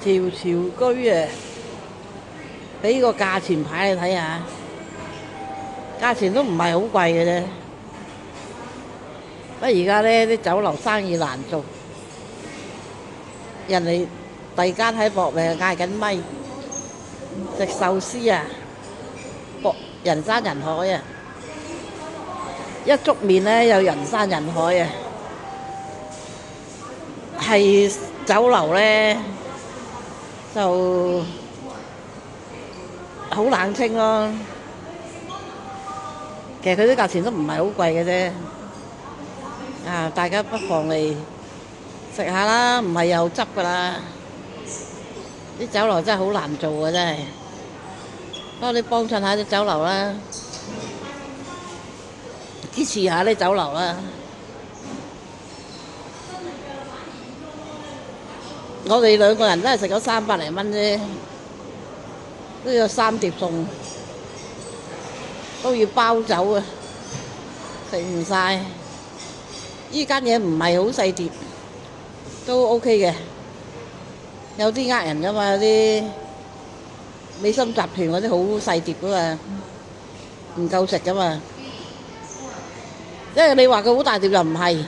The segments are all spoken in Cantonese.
條潮居啊，俾個價錢牌你睇下，價錢都唔係好貴嘅啫。不過而家呢啲酒樓生意難做，人哋第間喺搏命嗌緊咪，食壽司啊，搏人山人海啊！一粥麵呢又人山人海啊！係酒樓呢就好冷清咯。其實佢啲價錢都唔係好貴嘅啫。啊，大家不妨嚟食下啦，唔係又執噶啦。啲酒樓真係好難做啊，真係。不過你幫襯下啲酒樓啦，支持下啲酒樓啦。我哋兩個人都係食咗300零蚊啫，都有3碟餸，都要包走啊，食唔晒。依間嘢唔係好細碟，都 OK 嘅。有啲呃人噶嘛，有啲美心集團嗰啲好細碟噶嘛，唔夠食噶嘛。因為你話佢好大碟又唔係，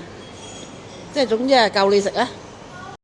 即係總之係夠你食啦。